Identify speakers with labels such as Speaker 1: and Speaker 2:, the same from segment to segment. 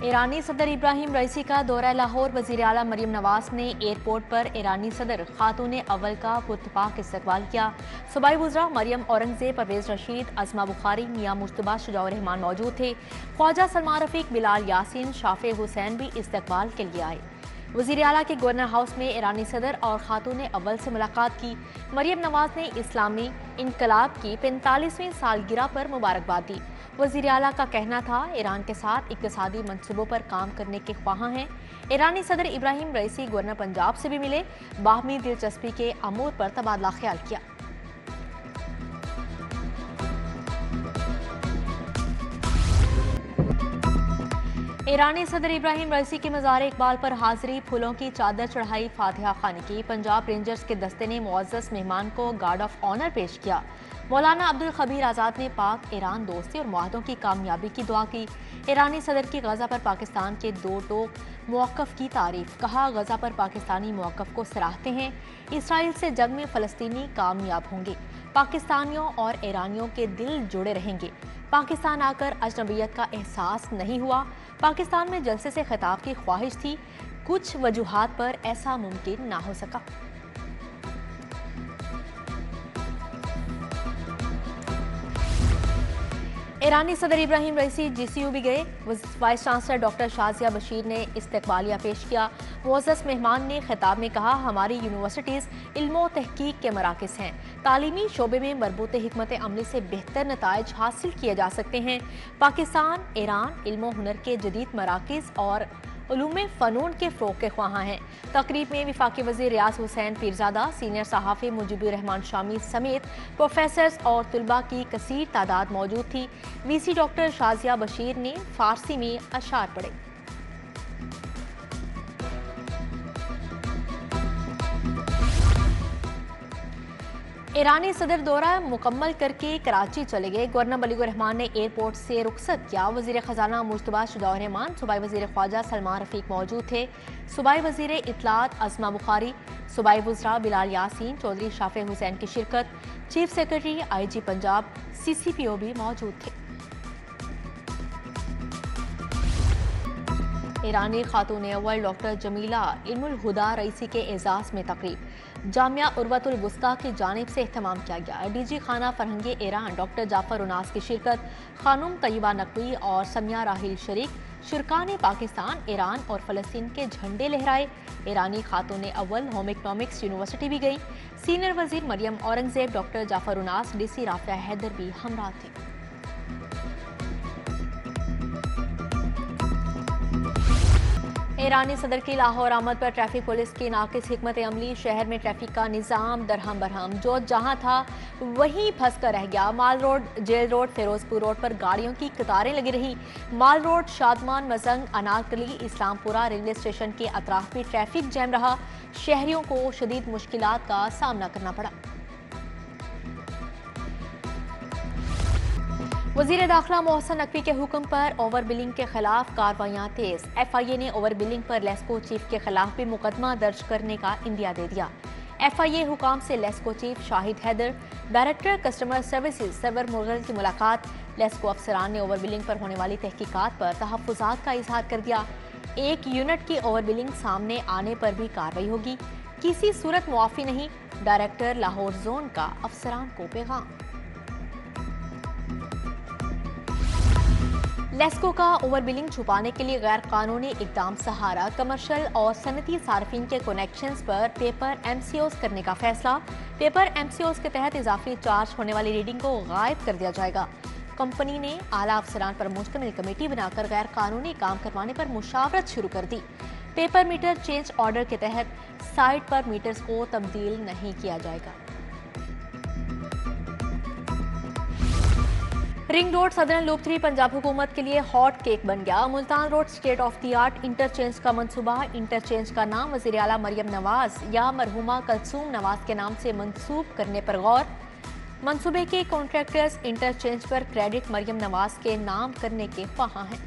Speaker 1: ईरानी सदर इब्राहिम रईसी का दौरा लाहौर। वजीर आला मरियम नवाज ने एयरपोर्ट पर ईरानी सदर खातून अव्वल का पुरतपाक इस्तकबाल किया। सूबाई वुज़रा मरियम औरंगजेब, परवेज रशीद, अजमा बुखारी, मियां मुश्तबा, शुजाउर रहमान मौजूद थे। ख्वाजा सलमान रफीक, बिलाल यासीन, शाफे हुसैन भी इस्तकबाल के लिए आए। वजीर आला के गवर्नर हाउस में ईरानी सदर और खातून अव्वल से मुलाकात की। मरियम नवाज ने इस्लामी इनकलाब की 45वीं सालगिरह पर मुबारकबाद दी। वजीर आला का कहना था ईरान के साथ इक्तिसादी मंसूबों पर काम करने के ख्वाहां हैं। ईरानी सदर इब्राहिम रईसी गवर्नर पंजाब से भी मिले, बाहमी दिलचस्पी के अमूर पर तबादला ख्याल किया। ईरानी सदर इब्राहिम रईसी के मज़ार इकबाल पर हाजिरी, फूलों की चादर चढ़ाई, फातिहा खानी की। पंजाब रेंजर्स के दस्ते ने मुअज़्ज़ज़ मेहमान को गार्ड ऑफ ऑनर पेश किया। मौलाना अब्दुल खबीर आज़ाद ने पाक ईरान दोस्ती और मुआहदों की कामयाबी की दुआ की। ईरानी सदर की गजा पर पाकिस्तान के दो टोक मौक़िफ़ की तारीफ, कहा गजा पर पाकिस्तानी मौक़िफ़ को सराहते हैं। इसराइल से जंग में फ़लस्तीनी कामयाब होंगे, पाकिस्तानियों और ईरानियों के दिल जुड़े रहेंगे। पाकिस्तान आकर अजनबियत का एहसास नहीं हुआ, पाकिस्तान में जलसे से खिताब की ख्वाहिश थी, कुछ वजूहात पर ऐसा मुमकिन ना हो सका। ईरानी सदर इब्राहिम रईसी GCU भी गए। Vice chancellor doctor Shazia Bashir ने इस्तकबालिया पेश किया। मुअज़्ज़ज़ मेहमान ने खिताब में कहा, हमारी यूनिवर्सिटीज़ इल्म तहकीक के मराकज़ हैं। तालीमी शोबे में मरबूत हिकमत अमली से बेहतर नताइज हासिल किए जा सकते हैं। पाकिस्तान ईरान इल्म हुनर के जदीद मराकज़ और उलूम फ़नून के फ़रोग़ के ख्वाहां हैं। तकरीब में वफाकी वज़ीर रियाज हुसैन पीरज़ादा, सीनियर सहाफ़ी मुजीबुर रहमान शामी समेत प्रोफेसर्स और तुलबा की कसीर तादाद मौजूद थी। VC डॉक्टर शाजिया बशीर ने फ़ारसी में अशार पढ़े। ईरानी सदर दौरा मुकम्मल करके कराची चले गए। गवर्नर मलिकुर रहमान ने एयरपोर्ट से रुखसत किया। वज़ीर ख़जाना मुश्तबा शुजाउर रहमान, सूबाई वज़ीर ख्वाजा सलमान रफीक मौजूद थे। सूबाई वज़ीर इत्तलात अजमा बुखारी, सूबाई वुज़रा बिलाल यासीन, चौधरी शाफे हुसैन की शिरकत। Chief secretary IG Punjab CCPO भी मौजूद थे। ईरानी खातून अव्वल डॉक्टर जमीला इल्मुल हुदा रईसी के एजाज में तकरीब जामिया उर्वतुल वुस्ता की जानिब से एहतमाम किया गया। DG खाना फरहंगी ईरान डॉक्टर जाफर उनास की शिरकत। खानुम तैयबा नकवी और समिया राहिल शरीक शुरका ने पाकिस्तान, ईरान और फ़लस्तीन के झंडे लहराए। ईरानी खातून अव्वल होम इकनॉमिक्स यूनिवर्सिटी भी गई। सीनियर वजीर मरियम औरंगजेब, डॉक्टर जाफर उनास, DC राफिया हैदर भी हमरा थे। ईरानी सदर की लाहौर आमद पर ट्रैफिक पुलिस की नाकिस हिकमत अमली, शहर में ट्रैफिक का निज़ाम दरहम बरहम, जो जहां था वहीं फंस कर रह गया। Mall Road, Jail Road, Ferozepur Road पर गाड़ियों की कतारें लगी रही। Mall Road, Shadman, Mozang, Anarkali, Islampura railway station के अतराफ भी ट्रैफिक जैम रहा। शहरियों को शदीद मुश्किलात का सामना करना पड़ा। वज़ीर दाखिला मोहसन नकवी के हुक्म पर ओवर बिलिंग के खिलाफ कार्रवाइयाँ तेज। FIA ने ओवर बिलिंग पर लेस्को चीफ के खिलाफ भी मुकदमा दर्ज करने का इंदिया दे दिया। FIA हुकाम से LESCO chief Shahid Haider, director customer services Sarwar Mughal की मुलाकात। लेस्को अफसरान ने ओवर बिलिंग पर होने वाली तहकीकात पर तहफ़्फ़ुज़ात का इजहार कर दिया। एक यूनिट की ओवर बिलिंग सामने आने पर भी कार्रवाई होगी, किसी सूरत मुआफ़ी नहीं। डायरेक्टर लाहौर जोन का अफसरान को पैगाम। लेस्को का ओवर बिलिंग छुपाने के लिए गैर कानूनी इकदाम सहारा। कमर्शियल और सनती सार्फिन के कनेक्शंस पर पेपर MCOs करने का फैसला। पेपर MCOs के तहत इजाफी चार्ज होने वाली रीडिंग को गायब कर दिया जाएगा। कंपनी ने आला अफसरान पर मुश्तमिल कमेटी बनाकर गैर कानूनी काम करवाने पर मुशावरत शुरू कर दी। पेपर मीटर चेंज ऑर्डर के तहत साइट पर मीटर्स को तब्दील नहीं किया जाएगा। Ring road southern loop 3 Punjab हुकूमत के लिए हॉट केक बन गया। Multan road state of the art interchange का मंसूबा। इंटरचेंज का नाम वज़ीर आला मरियम नवाज या मरहुमा कलसूम नवाज के नाम से मंसूब करने पर गौर। मंसूबे के कॉन्ट्रैक्टर्स इंटरचेंज पर क्रेडिट मरियम नवाज के नाम करने के ख्वाहां हैं।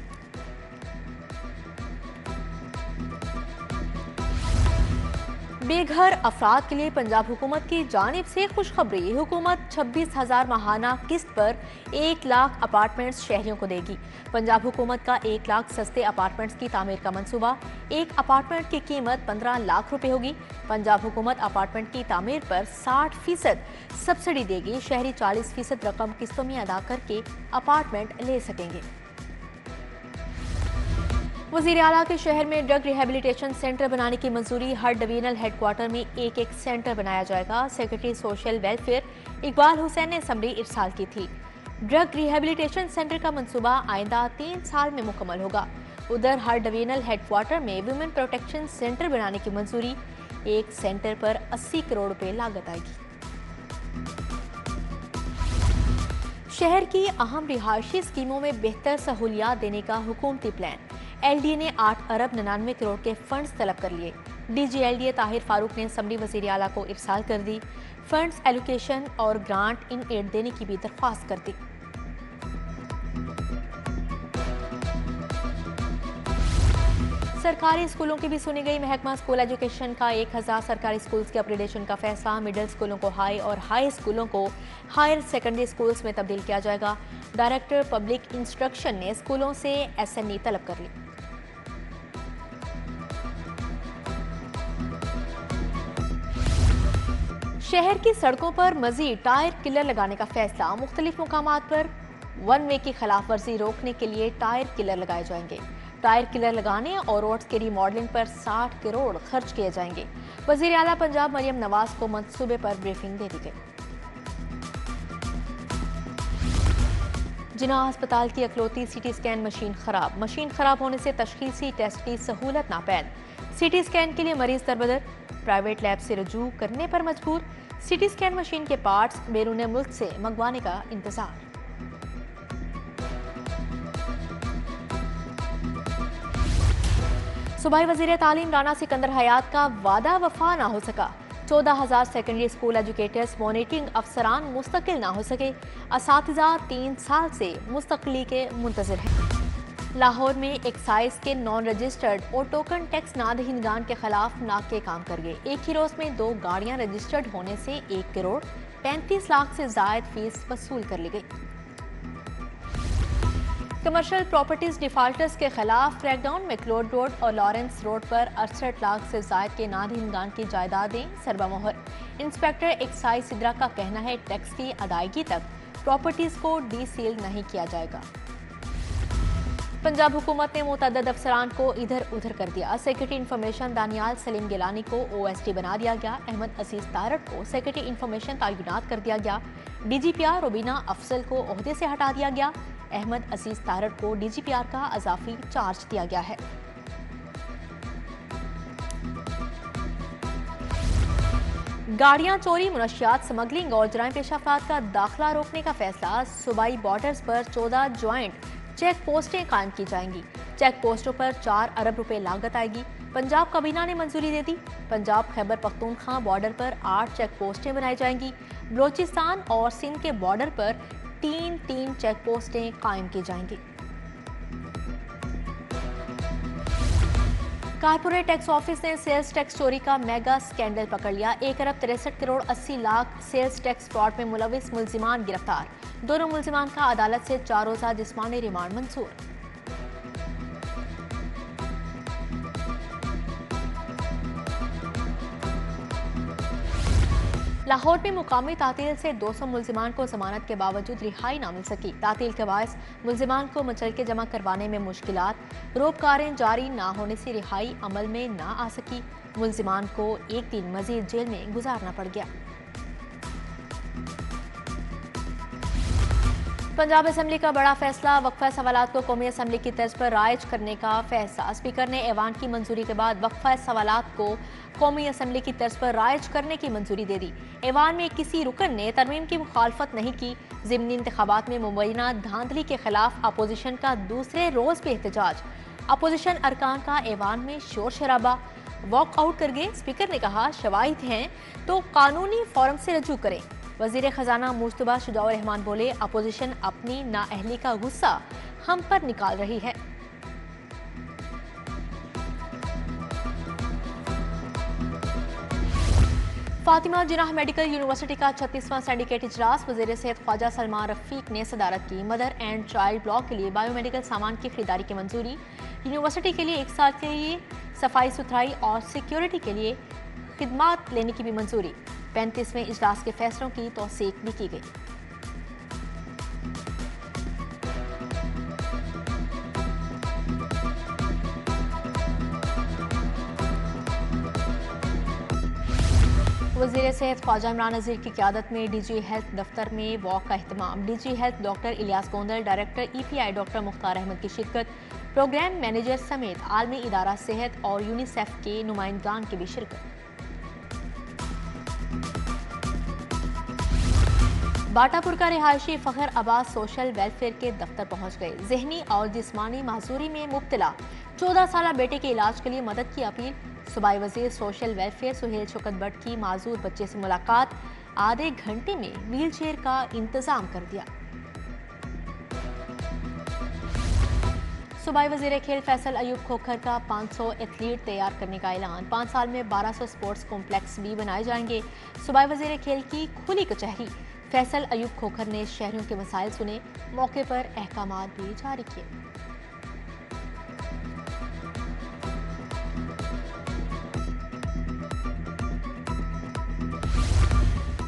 Speaker 1: बेघर अफराद के लिए पंजाब हुकूमत की जानिब से खुशखबरी। हुकूमत 26,000 माहाना किस्त पर 1 लाख अपार्टमेंट्स शहरियों को देगी। पंजाब हुकूमत का 1 लाख सस्ते अपार्टमेंट्स की तामीर का मंसूबा। एक अपार्टमेंट की कीमत 15 लाख रुपए होगी। पंजाब हुकूमत अपार्टमेंट की तामीर पर 60% सब्सिडी देगी। शहरी 40% रकम किस्तों में अदा करके अपार्टमेंट ले सकेंगे। वज़ीर आला के शहर में ड्रग रिहेबिलिटेशन सेंटर बनाने की मंजूरी। हर डिवीजनल हेडक्वार्टर में एक सेंटर बनाया जाएगा। Secretary social welfare Iqbal Hussain ने असम्बली इरसाल की थी। ड्रग रिहेबिलिटेशन सेंटर का मंसूबा आइंदा 3 साल में मुकम्मल होगा। उधर हर डिवीजनल हेडक्वार्टर में वुमेन प्रोटेक्शन सेंटर बनाने की मंजूरी। एक सेंटर पर 80 करोड़ रुपए लागत आएगी। शहर की अहम रिहायशी स्कीमों में बेहतर सहूलियात देने का हुकूमती प्लान। LDA ने 8 अरब 99 करोड़ के फंड्स तलब कर लिए। DG LDA ताहिर फारूक ने असम्बली वज़ीर आला को इरसाल कर दी। फंड्स एलोकेशन और ग्रांट इन एड देने की भी दरख्वास्त कर दी। सरकारी स्कूलों की भी सुनी गई। महकमा स्कूल एजुकेशन का 1000 सरकारी स्कूल्स के अपग्रेडेशन का फैसला। मिडिल स्कूलों को हाई और हाई स्कूलों को हायर सेकेंडरी स्कूल्स में तब्दील किया जाएगा। डायरेक्टर पब्लिक इंस्ट्रक्शन ने स्कूलों से SNE तलब कर ली। शहर की सड़कों पर मजीद टायर किलर लगाने का फैसला। मुख्तलिफ मुकामात पर 1 वे की खिलाफ वर्जी रोकने के लिए टायर किलर लगाए जाएंगे। टायर किलर लगाने और रोड्स के रीमॉडलिंग पर 60 करोड़ खर्च किए जाएंगे। वज़ीर आला पंजाब मरियम नवाज को मंसूबे पर ब्रीफिंग दे दी गई। जिन्ना अस्पताल की अकलौती CT स्कैन मशीन खराब। मशीन खराब होने से तशखीसी टेस्ट की सहूलत नापैद। CT स्कैन के लिए मरीज दरबदर। प्राइवेट लैब से रजू करने पर मजबूर। CT स्कैन मशीन के पार्ट्स बैरून मुल्क से मंगवाने का इंतजार। सूबाई वज़ीर तालीम राना सिकंदर हयात का वादा वफा ना हो सका। 14,000 सेकेंडरी स्कूल एजुकेटर्स मॉनिटरिंग अफसरान मुस्तकिल ना हो सके। असातिज़ा 3 साल से मुस्तकिली के मुंतज़िर हैं। लाहौर में एक्साइज के नॉन रजिस्टर्ड और टोकन टैक्स नादहिंदगान के खिलाफ नाके काम कर गए। एक ही रोज में 2 गाड़ियां रजिस्टर्ड होने से 1 करोड़ 35 लाख से जायद फीस वसूल कर ली गई। कमर्शियल प्रॉपर्टीज डिफाल्टर्स के खिलाफ क्रैकडाउन। मैक्लोड रोड और लॉरेंस रोड पर 68 लाख से जायद के नादहिंदगान की जायदादें सरबमोहर। इंस्पेक्टर एक्साइज सिद्रा का कहना है टैक्स की अदायगी तक प्रॉपर्टीज को डीसील नहीं किया जाएगा। पंजाब हुकूमत ने मुतअद्दिद अफसरान को इधर उधर कर दिया। सेक्रेटरी इंफॉर्मेशन दानियाल सलीम गिलानी को OSD बना दिया गया। अहमद अजीज तारक को सेक्रेटरी इंफॉर्मेशन तैनात कर दिया गया। DGPR रुबीना अफजल को ओहदे से हटा दिया गया। अहमद अजीज तारक को DGPR का अजाफी चार्ज दिया गया है। गाड़ियां चोरी, मुनशियात स्मगलिंग और जराइम पेशा अफराद का दाखिला रोकने का फैसला। सूबाई बॉर्डर्स पर 14 ज्वाइंट चेक पोस्टें कायम की जाएंगी। चेक पोस्टों पर 4 अरब रुपए लागत आएगी। पंजाब काबीना ने मंजूरी दे दी। पंजाब खैबर पख्तूनख्वा बॉर्डर पर 8 चेक पोस्टें बनाई जाएंगी। बलोचिस्तान और सिंध के बॉर्डर पर 3 चेक पोस्टें कायम की जाएंगी। कारपोरेट टैक्स ऑफिस ने सेल्स टैक्स चोरी का मेगा स्कैंडल पकड़ लिया। 1 अरब 63 crore 80 lakh sales tax fraud में मुलविस मुलजिमान गिरफ्तार। दोनों मुलजिमान का अदालत से 4 रोज़ा जिस्मानी रिमांड मंजूर। लाहौर में मुकामी तातील से 200 मुलजिमान को जमानत के बावजूद रिहाई ना मिल सकी। तातील के बायस मुलजिमान को मुचलके जमा करवाने में मुश्किलात। रोबकारें जारी ना होने से रिहाई अमल में ना आ सकी। मुलजिमान को 1 दिन मजीद जेल में गुजारना पड़ गया। पंजाब असेंबली का बड़ा फैसला। वक्फा सवालात को कौमी असेंबली की तर्ज पर राइज करने का फैसला। स्पीकर ने ऐवान की मंजूरी के बाद वक्फा सवालात को कौमी असेंबली की तर्ज पर राइज करने की मंजूरी दे दी। ऐवान में किसी रुकन ने तरमीम की मुखालफत नहीं की। ज़िमनी इंतखाबात में मुबैना धांधली के खिलाफ अपोजिशन का दूसरे रोज भी एहतजाज। अपोजिशन अरकान का ऐवान में शोर शराबा। वॉक आउट कर गए। स्पीकर ने कहा शवाहिद हैं तो कानूनी फॉरम से रजू करें। वजीर खजाना मुश्तबा शुजाउर रहमान बोले अपोजिशन अपनी नाअहली का गुस्सा हम पर निकाल रही है। फातिमा जिन्नाह मेडिकल यूनिवर्सिटी का 36वां सिंडिकेट इजलास वज़ीर सेहत ख्वाजा सलमान रफीक ने सदारत की। मदर एंड चाइल्ड ब्लॉक के लिए बायोमेडिकल सामान की खरीदारी की मंजूरी। यूनिवर्सिटी के लिए 1 साल के लिए सफाई सुथराई और सिक्योरिटी के लिए खिदमात लेने की भी मंजूरी। 35वें इजलास के फैसलों की तौसीक भी की गई। वज़ीर सेहत ख्वाजा इमरान नज़ीर की क़यादत में डीजी हेल्थ दफ्तर में वॉक का अहतमाम। DG health doctor Ilyas Gondal, director EPI doctor Mukhtar Ahmad की शिरकत। प्रोग्राम मैनेजर समेत आलमी इदारा सेहत और यूनिसेफ के नुमाइंदगान की भी शिरकत। बाटापुर का रिहायशी फ़खर अब्बास सोशल वेलफेयर के दफ्तर पहुंच गए। जहनी और जिस्मानी माजूरी में मुब्तला 14 साल बेटे के इलाज के लिए मदद की अपील। सूबाई वजीर सोशल वेलफेयर सुहेल शौकत भट्ट की माजूर बच्चे से मुलाकात। आधे घंटे में व्हील चेयर का इंतजाम कर दिया। सूबाई वजीर खेल फैसल अयूब खोखर का 500 एथलीट तैयार करने का ऐलान। 5 साल में 1200 स्पोर्ट्स कॉम्प्लेक्स भी बनाए जाएंगे। सूबाई वजीर खेल की खुली कचहरी। फैसल अयूब खोखर ने शहरियों के मसाइल सुने। मौके पर अहकामात भी जारी किए।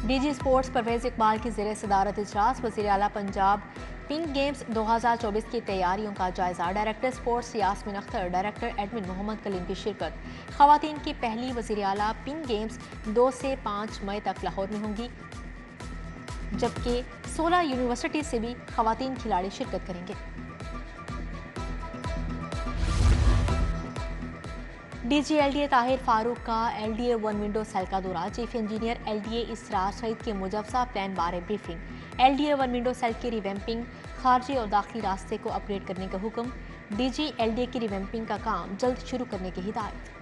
Speaker 1: डीजी स्पोर्ट्स परवेज इकबाल की ज़ेरे सदारत इजलास। वज़ीर आला पंजाब पिंक गेम्स 2024 की तैयारियों का जायजा। Director sports Yasmeen Akhtar, director admin Mohammad Kaleem की शिरकत। खवातीन की पहली वज़ीर आला पिंक गेम्स 2 से 5 मई तक लाहौर में होंगी, जबकि 16 यूनिवर्सिटी से भी खवातीन खिलाड़ी शिरकत करेंगे। डीजी LDA ताहिर फारूक का LDA 1 विंडो सेल का दौरा। चीफ इंजीनियर LDA इसरार सईद के मुजवजा प्लान बारे ब्रीफिंग। LDA 1 विंडो सेल की रिवैम्पिंग, खारजी और दाखिली रास्ते को अपग्रेड करने का हुक्म। डीजी LDA की रिवैम्पिंग का काम जल्द शुरू करने की हिदायत।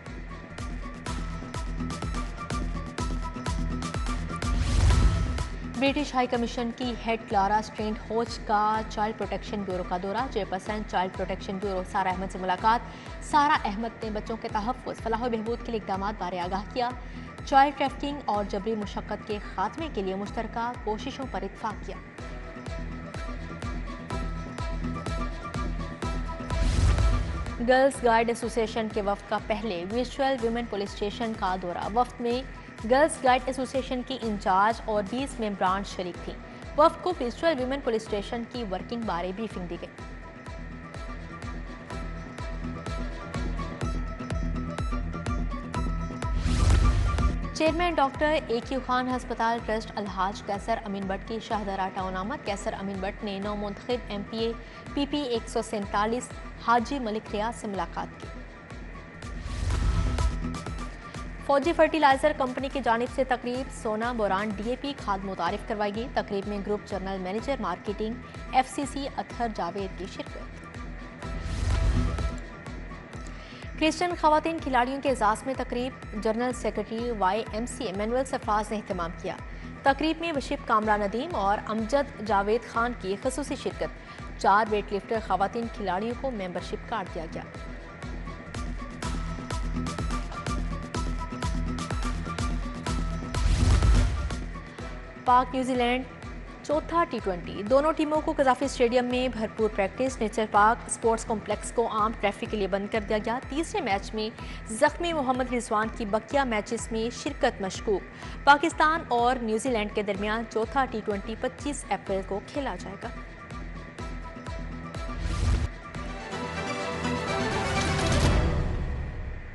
Speaker 1: ब्रिटिश हाई कमीशन की हेड क्लारा स्ट्रेंट होच का चाइल्ड प्रोटेक्शन ब्यूरो का दौरा। चेयरपर्सन चाइल्ड प्रोटेक्शन ब्यूरो सारा अहमद से मुलाकात। सारा अहमद ने बच्चों के तहफ़्फ़ुज़, फलाह व बहबूद के लिए इक़दामात बारे आगाह किया। चाइल्ड ट्रैफिकिंग और जबरी मुशक्क़त के खात्मे के लिए मुश्तरका कोशिशों पर इत्तफ़ाक़ किया। गर्ल्स गाइड एसोसिएशन के वफ़द का पहले वर्चुअल वुमेन पुलिस स्टेशन का दौरा। वफ़द में गर्ल्स गाइड एसोसिएशन की इंचार्ज और 20 मेंबरान शरीक थी। वफ़द को वर्चुअल वुमेन पुलिस स्टेशन की वर्किंग बारे ब्रीफिंग दी गई। चेयरमैन डॉक्टर AQ खान हस्पताल ट्रस्ट अलहाज कैसर अमीन भट्ट की शाहदरा टाउन आमद। कैसर अमीन भट्ट ने नौमुंतखब MPA PP 147 हाजी मलिक रियाज से मुलाकात की। फौजी फर्टिलाइजर कंपनी की जानिब से तकरीब। सोना बोरान DAP खाद मुतारिफ करवाई गई। तकरीब में group general manager marketing FCC Athar Javed की शिरकत। क्रिश्चियन खवातीन खिलाड़ियों के एजाज में तकरीब। General secretary YMCA manual Sarfaraz ने एहतमाम किया। तकरीब में वशिप कामरा नदीम और अमजद जावेद खान की खसूसी शिरकत। 4 वेट लिफ्टर खवातीन खिलाड़ियों को मेंबरशिप कार्ड दिया गया। पाक न्यूजीलैंड चौथा T20। दोनों टीमों को कजाफी स्टेडियम में भरपूर practice. Nature park sports complex को आम ट्रैफिक के लिए बंद कर दिया गया। तीसरे मैच में जख्मी मोहम्मद रिजवान की बकिया मैचेस में शिरकत मशकूक। पाकिस्तान और न्यूजीलैंड के दरमियान चौथा T20 25 अप्रैल को खेला जाएगा।